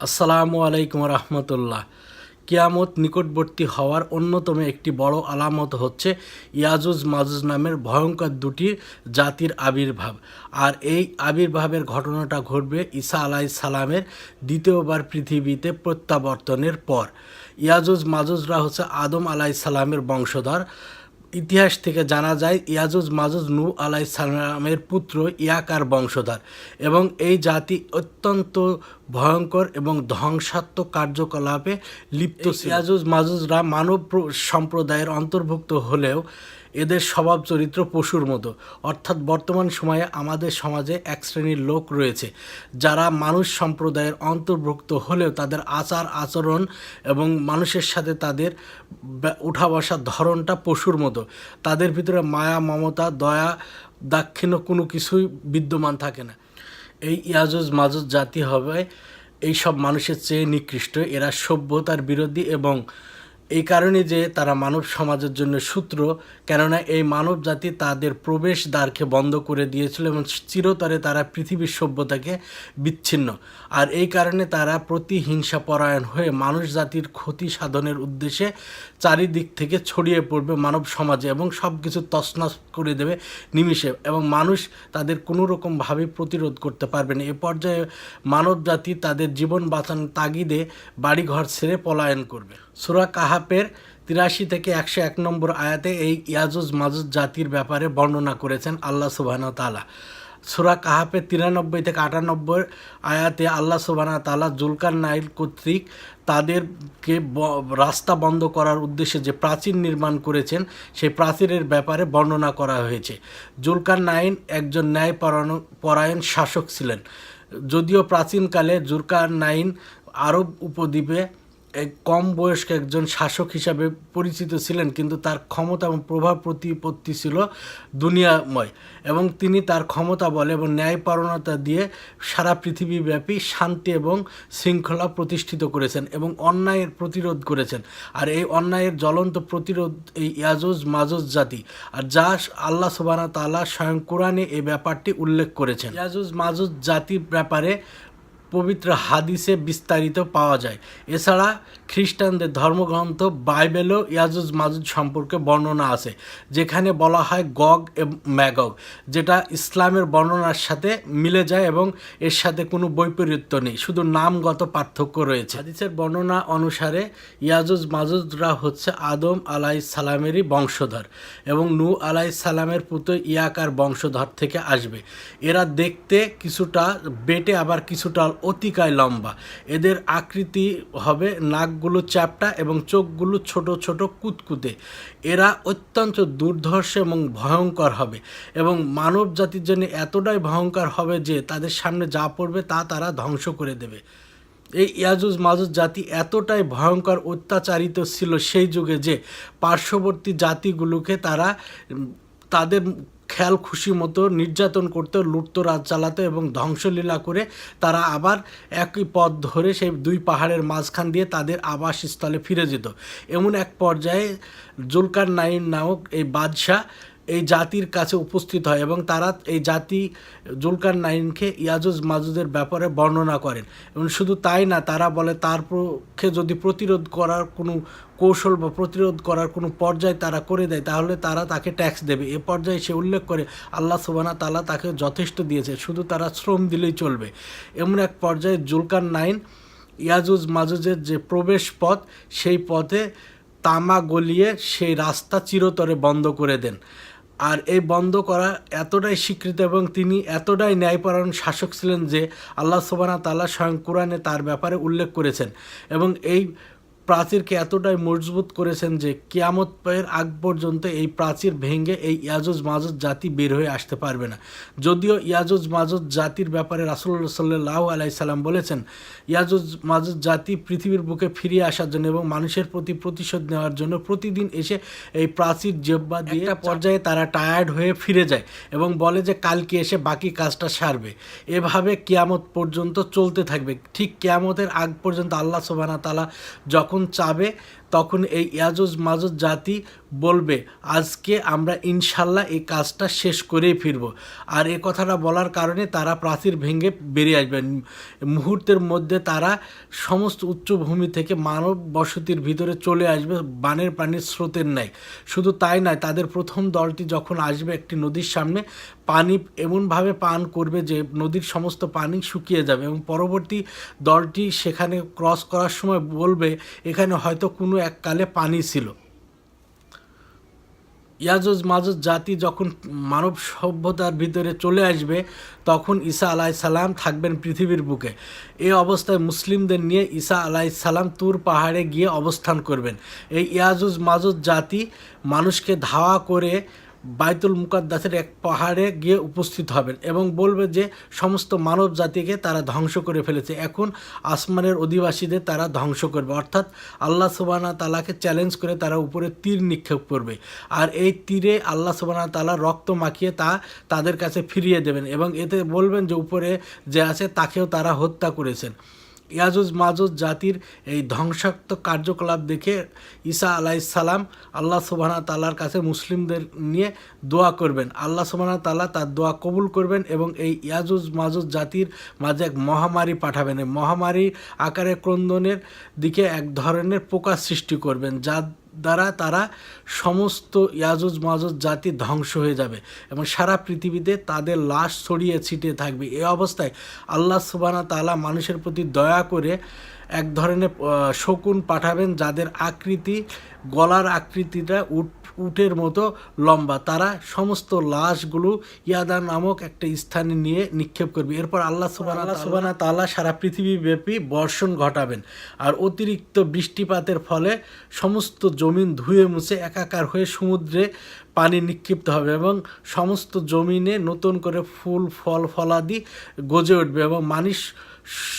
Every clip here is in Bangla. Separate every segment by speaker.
Speaker 1: আসসালামু আলাইকুম রহমতুল্লাহ। কিয়ামত নিকটবর্তী হওয়ার অন্যতম একটি বড় আলামত হচ্ছে ইয়াজুজ মাজুজ নামের ভয়ঙ্কর দুটি জাতির আবির্ভাব। আর এই আবির্ভাবের ঘটনাটা ঘটবে ঈসা আলাইহিস সালামের দ্বিতীয়বার পৃথিবীতে প্রত্যাবর্তনের পর। ইয়াজুজ মাজুজরা হচ্ছে আদম আলাইহিস সালামের বংশধর। ইতিহাস থেকে জানা যায় ইয়াজুজ মাজুজ নূহ আলাইহিস সালামের পুত্র ইয়াকার বংশধর, এবং এই জাতি অত্যন্ত ভয়ঙ্কর এবং ধ্বংসাত্মক কার্যকলাপে লিপ্ত ছিল। ইয়াজুজ মাজুজরা মানব সম্প্রদায়ের অন্তর্ভুক্ত হলেও এদের স্বভাব চরিত্র পশুর মতো। অর্থাৎ বর্তমান সময়ে আমাদের সমাজে এক শ্রেণীর লোক রয়েছে যারা মানুষ সম্প্রদায়ের অন্তর্ভুক্ত হলেও তাদের আচার আচরণ এবং মানুষের সাথে তাদের উঠা বসার ধরনটা পশুর মতো। তাদের ভিতরে মায়া মমতা দয়া দাক্ষিণ্য কোনো কিছুই বিদ্যমান থাকে না। এই ইয়াজুজ মাজুজ জাতি হবে এইসব মানুষের চেয়ে নিকৃষ্ট। এরা সভ্যতার বিরোধী, এবং এই কারণে যে তারা মানব সমাজের জন্য শত্রু, কেননা এই মানব জাতি তাদের প্রবেশ দ্বারকে বন্ধ করে দিয়েছিল এবং চিরতরে তারা পৃথিবীর সভ্যতাকে বিচ্ছিন্ন। আর এই কারণে তারা প্রতিহিংসা পরায়ণ হয়ে মানুষ জাতির ক্ষতি সাধনের উদ্দেশ্যে চারিদিক থেকে ছড়িয়ে পড়বে মানব সমাজে এবং সব কিছু তছনছ করে দেবে নিমিষে, এবং মানুষ তাদের কোনো রকমভাবে প্রতিরোধ করতে পারবে না। এ পর্যায়ে মানব জাতি তাদের জীবন বাঁচানোর তাগিদে বাড়িঘর ছেড়ে পলায়ন করবে। সূরা কাহাফের 83 থেকে 101 নম্বর আয়াতে এই ইয়াজুজ মাজুজ জাতির ব্যাপারে বর্ণনা করেছেন আল্লাহ সুবহানাহু ওয়া তাআলা। সূরা কাহাফের 93 থেকে 98 আয়াতে আল্লাহ সুবহানাহু ওয়া তাআলা জুলকারনাইন কর্তৃক তাদেরকে রাস্তা বন্ধ করার উদ্দেশ্যে যে প্রাচীর নির্মাণ করেছেন সেই প্রাচীরের ব্যাপারে বর্ণনা করা হয়েছে। জুলকারনাইন একজন ন্যায়পরায়ণ শাসক ছিলেন। যদিও প্রাচীনকালে জুলকারনাইন আরব উপদ্বীপে এক কম বয়স্ক একজন শাসক হিসাবে পরিচিত ছিলেন, কিন্তু তার ক্ষমতা এবং প্রভাব প্রতিপত্তি ছিল দুনিয়াময়, এবং তিনি তার ক্ষমতা বলে এবং ন্যায়পরায়ণতা দিয়ে সারা পৃথিবীব্যাপী শান্তি এবং শৃঙ্খলা প্রতিষ্ঠিত করেছেন এবং অন্যায়ের প্রতিরোধ করেছেন। আর এই অন্যায়ের জ্বলন্ত প্রতিরোধ এই ইয়াজুজ মাজুজ জাতি, আর যা আল্লাহ সুবহানাহু ওয়া তাআলা স্বয়ং কোরআনে এই ব্যাপারটি উল্লেখ করেছেন। ইয়াজুজ মাজুজ জাতির ব্যাপারে পবিত্র হাদিসে বিস্তারিত পাওয়া যায়। এছাড়া খ্রিস্টানদের ধর্মগ্রন্থ বাইবেলও ইয়াজুজ মাজুজ সম্পর্কে বর্ণনা আছে, যেখানে বলা হয় গগ ম্যাগগ, যেটা ইসলামের বর্ণনার সাথে মিলে যায় এবং এর সাথে কোনো বৈপরীত্য নেই, শুধু নামগত পার্থক্য রয়েছে। হাদিসের বর্ণনা অনুসারে ইয়াজুজ মাজুজরা হচ্ছে আদম আলাইহিস সালামেরই বংশধর এবং নূহ আলাইহিস সালামের পুত্র ইয়াকার বংশধর থেকে আসবে। এরা দেখতে কিছুটা বেটে আবার কিছুটা অতিকায় লম্বা। এদের আকৃতি হবে নাকগুলো চ্যাপ্টা এবং চোখগুলো ছোট ছোট কুতকুতে। এরা অত্যন্ত দুর্ধর্ষ এবং ভয়ঙ্কর হবে, এবং মানব জাতির জন্য এতটাই ভয়ঙ্কর হবে যে তাদের সামনে যা পড়বে তা তারা ধ্বংস করে দেবে। এই ইয়াজুজ মাজুজ জাতি এতটাই ভয়ঙ্কর অত্যাচারিত ছিল সেই যুগে যে পার্শ্ববর্তী জাতিগুলোকে তারা তাদের খেয়াল খুশি মতো নির্যাতন করতে, লুটতো, রাজ চালাতো এবং ধ্বংসলীলা করে তারা আবার একই পথ ধরে সেই দুই পাহাড়ের মাঝখান দিয়ে তাদের আবাসস্থলে ফিরে যেত। এমন এক পর্যায়ে জুলকারনাইন নামক এই বাদশাহ এই জাতির কাছে উপস্থিত হয় এবং তারা এই জাতি জুলকারনাইনকে ইয়াজুজ মাজুজের ব্যাপারে বর্ণনা করেন। এবং শুধু তাই না, তারা বলে তার পক্ষে যদি প্রতিরোধ করার কোনো কৌশল বা প্রতিরোধ করার কোনো পর্যায়ে তারা করে দেয় তাহলে তারা তাকে ট্যাক্স দেবে। এ পর্যায়ে সে উল্লেখ করে আল্লাহ সুবহানাহু ওয়া তাআলা তাকে যথেষ্ট দিয়েছে, শুধু তারা শ্রম দিলেই চলবে। এমন এক পর্যায়ে জুলকারনাইন ইয়াজুজ মাজুজের যে প্রবেশ পথ সেই পথে তামা গলিয়ে সেই রাস্তা চিরতরে বন্ধ করে দেন। আর এই বন্ধ করা এতটাই স্বীকৃত এবং তিনি এতটাই ন্যায়পরায়ণ শাসক ছিলেন যে আল্লাহ সুবহানাহু ওয়া তাআলা স্বয়ং কোরআনে তার ব্যাপারে উল্লেখ করেছেন, এবং এই প্রাচীরকে এতটাই মজবুত করেছেন যে কিয়ামতের আগ পর্যন্ত এই প্রাচীর ভেঙে এই ইয়াজুজ মাজুজ জাতি বের হয়ে আসতে পারবে না। যদিও ইয়াজুজ মাজুজ জাতির ব্যাপারে রাসূলুল্লাহ সাল্লাল্লাহু আলাইহি সাল্লাম বলেছেন, ইয়াজুজ মাজুজ জাতি পৃথিবীর বুকে ফিরিয়ে আসার জন্য এবং মানুষের প্রতি প্রতিশোধ নেওয়ার জন্য প্রতিদিন এসে এই প্রাচীর জেব্বা দিয়ে একটা পর্যায়ে তারা টায়ার্ড হয়ে ফিরে যায় এবং বলে যে কালকে এসে বাকি কাজটা সারবে। এভাবে কিয়ামত পর্যন্ত চলতে থাকবে। ঠিক কিয়ামতের আগ পর্যন্ত আল্লাহ সুবহানাহু ওয়া তাআলা যখন চাবে তখন এই ইয়াজুজ মাজুজ জাতি বলবে আজকে আমরা ইনশাল্লাহ এই কাজটা শেষ করেই ফিরব। আর এ কথাটা বলার কারণে তারা প্রাচীর ভেঙে বেরিয়ে আসবেন। মুহূর্তের মধ্যে তারা সমস্ত উচ্চভূমি থেকে মানব বসতির ভিতরে চলে আসবে বানের পানির স্রোতের ন্যায়। শুধু তাই নয়, তাদের প্রথম দলটি যখন আসবে একটি নদীর সামনে, পানি এমনভাবে পান করবে যে নদীর সমস্ত পানি শুকিয়ে যাবে, এবং পরবর্তী দলটি সেখানে ক্রস করার সময় বলবে এখানে হয়তো কোনো এককালে পানি ছিল। ইয়াজুজ মাজুজ জাতি যখন মানব সভ্যতার ভিতরে চলে আসবে তখন ঈসা আলাইসাল্লাম থাকবেন পৃথিবীর বুকে। এই অবস্থায় মুসলিমদের নিয়ে ঈসা আলাইসাল্লাম তুর পাহাড়ে গিয়ে অবস্থান করবেন। এই ইয়াজুজ মাজুজ জাতি মানুষকে ধাওয়া করে বাইতুল মুকাদ্দাসের এক পাহাড়ে গিয়ে উপস্থিত হবেন এবং বলবে যে সমস্ত মানব জাতিকে তারা ধ্বংস করে ফেলেছে, এখন আসমানের অধিবাসীদের তারা ধ্বংস করবে। অর্থাৎ আল্লাহ সুবহানাহু তাআলাকে চ্যালেঞ্জ করে তারা উপরে তীর নিক্ষেপ করবে, আর এই তীরে আল্লাহ সুবহানাহু তাআলা রক্ত মাখিয়ে তাদের কাছে ফিরিয়ে দেবেন এবং এতে বলবেন যে উপরে যে আছে তাকেও তারা হত্যা করেছেন। ইয়াজুজ মাজুজ জাতির এই ধ্বংসাত্মক কার্যকলাপ দেখে ঈসা আলাইসাল্লাম আল্লাহ সুবহানাহু তাআলার কাছে মুসলিমদের নিয়ে দোয়া করবেন। আল্লাহ সুবহানাহু তাআলা তার দোয়া কবুল করবেন এবং এই ইয়াজুজ মাজুজ জাতির মাঝে এক মহামারী পাঠাবেন। এই মহামারী আকারে ক্রন্দনের দিকে এক ধরনের পোকা সৃষ্টি করবেন, যার দ্বারা তারা সমস্ত ইয়াজুজ মাজুজ জাতি ধ্বংস হয়ে যাবে এবং সারা পৃথিবীতে তাদের লাশ ছড়িয়ে ছিটিয়ে থাকবে। এই অবস্থায় আল্লাহ সুবহানাহু তাআলা মানুষের প্রতি দয়া করে এক ধরনের শকুন পাঠাবেন, যাদের আকৃতি গলার আকৃতিটা উটের মতো লম্বা। তারা সমস্ত লাশগুলো ইয়াদা নামক একটা স্থানে নিয়ে নিক্ষেপ করবে। এরপর আল্লাহ সুবহানাহু তাআলা সারা পৃথিবীব্যাপী বর্ষণ ঘটাবেন, আর অতিরিক্ত বৃষ্টিপাতের ফলে সমস্ত জমিন ধুয়ে মুছে একাকার হয়ে সমুদ্রে পানি নিক্ষিপ্ত হবে এবং সমস্ত জমিনে নতুন করে ফুল ফল ফলাদি গজে উঠবে এবং মানুষ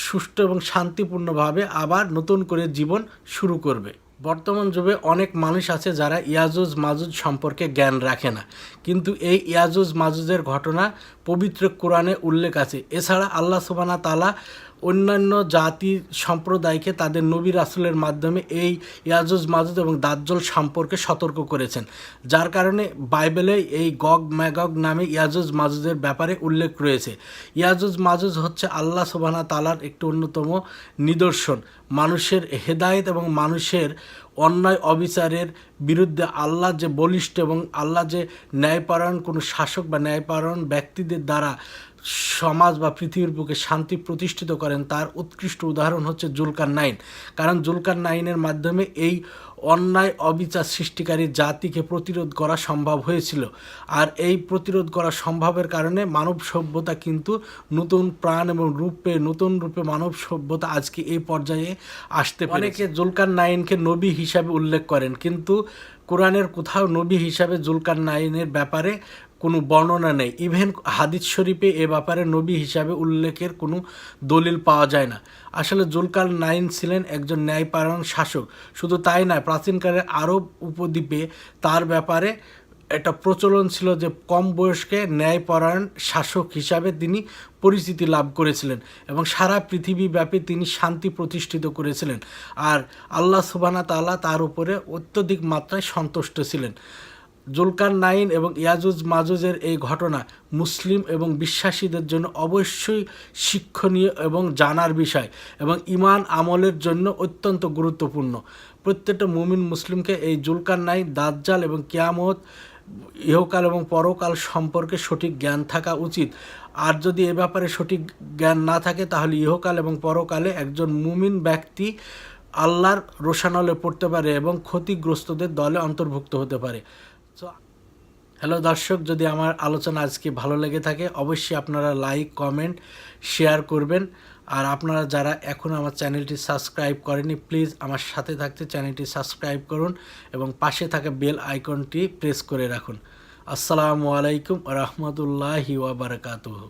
Speaker 1: সুষ্ঠু এবং শান্তিপূর্ণভাবে আবার নতুন করে জীবন শুরু করবে। বর্তমান যুগে অনেক মানুষ আছে যারা ইয়াজুজ মাজুজ সম্পর্কে জ্ঞান রাখে না, কিন্তু এই ইয়াজুজ মাজুজের ঘটনা পবিত্র কোরআনে উল্লেখ আছে। এছাড়া আল্লাহ সুবহানাহু তাআলা অন্যান্য জাতি সম্প্রদায়কে তাদের নবী রাসূলের মাধ্যমে এই ইয়াজুজ মাজুজ এবং দাজ্জাল সম্পর্কে সতর্ক করেছেন, যার কারণে বাইবেলে এই গগ ম্যাগগ নামে ইয়াজুজ মাজুজের ব্যাপারে উল্লেখ রয়েছে। ইয়াজুজ মাজুজ হচ্ছে আল্লাহ সুবহানাহু তাআলার একটি অন্যতম নিদর্শন। মানুষের হেদায়েত এবং মানুষের অন্যায় অবিচারের বিরুদ্ধে আল্লাহ যে বলিষ্ঠ এবং আল্লাহ যে ন্যায়পরায়ণ কোনো শাসক বা ন্যায়পরায়ণ ব্যক্তিদের দ্বারা সমাজ বা পৃথিবীর বুকে শান্তি প্রতিষ্ঠিত করেন, তার উৎকৃষ্ট উদাহরণ হচ্ছে জুলকারনাইন। কারণ জুলকারনাইনের মাধ্যমে এই অন্যায় অবিচার সৃষ্টিকারী জাতিকে প্রতিরোধ করা সম্ভব হয়েছিল, আর এই প্রতিরোধ করা সম্ভবের কারণে মানব সভ্যতা কিন্তু নতুন প্রাণ এবং নতুন রূপে মানব সভ্যতা আজকে এই পর্যায়ে আসতে পারে। অনেকে জুলকারনাইনকে নবী হিসাবে উল্লেখ করেন, কিন্তু কোরআনের কোথাও নবী হিসাবে জুলকারনাইনের ব্যাপারে কোনো বর্ণনা নেই। ইভেন হাদিস শরীফে এ ব্যাপারে নবী হিসাবে উল্লেখের কোনো দলিল পাওয়া যায় না। আসলে জুলকারনাইন ছিলেন একজন ন্যায়পরায়ণ শাসক। শুধু তাই নয়, প্রাচীনকালের আরব উপদ্বীপে তার ব্যাপারে একটা প্রচলন ছিল যে কম বয়স্কে ন্যায়পরায়ণ শাসক হিসাবে তিনি পরিচিতি লাভ করেছিলেন এবং সারা পৃথিবীব্যাপী তিনি শান্তি প্রতিষ্ঠিত করেছিলেন, আর আল্লাহ সুবহানাহু তাআলা তার উপরে অত্যধিক মাত্রায় সন্তুষ্ট ছিলেন। জুলকারনাইন এবং ইয়াজুজ মাজুজের এই ঘটনা মুসলিম এবং বিশ্বাসীদের জন্য অবশ্যই শিক্ষণীয় এবং জানার বিষয় এবং ঈমান আমলের জন্য অত্যন্ত গুরুত্বপূর্ণ। প্রত্যেকটা মুমিন মুসলিমকে এই জুলকারনাইন, দাজ্জাল এবং কিয়ামত, ইহকাল এবং পরকাল সম্পর্কে সঠিক জ্ঞান থাকা উচিত। আর যদি এ ব্যাপারে সঠিক জ্ঞান না থাকে তাহলে ইহকাল এবং পরকালে একজন মুমিন ব্যক্তি আল্লাহর রোশানলে পড়তে পারে এবং ক্ষতিগ্রস্তদের দলে অন্তর্ভুক্ত হতে পারে। হ্যালো দর্শক, যদি আমার আলোচনা আজকে ভালো লেগে থাকে অবশ্যই আপনারা লাইক, কমেন্ট, শেয়ার করবেন। আর আপনারা যারা এখনও আমার চ্যানেলটি সাবস্ক্রাইব করেনি প্লিজ আমার সাথে থাকতে চ্যানেলটি সাবস্ক্রাইব করুন এবং পাশে থাকা বেল আইকনটি প্রেস করে রাখুন। আসসালামু আলাইকুম ওয়া রাহমাতুল্লাহি ওয়া বারাকাতুহু।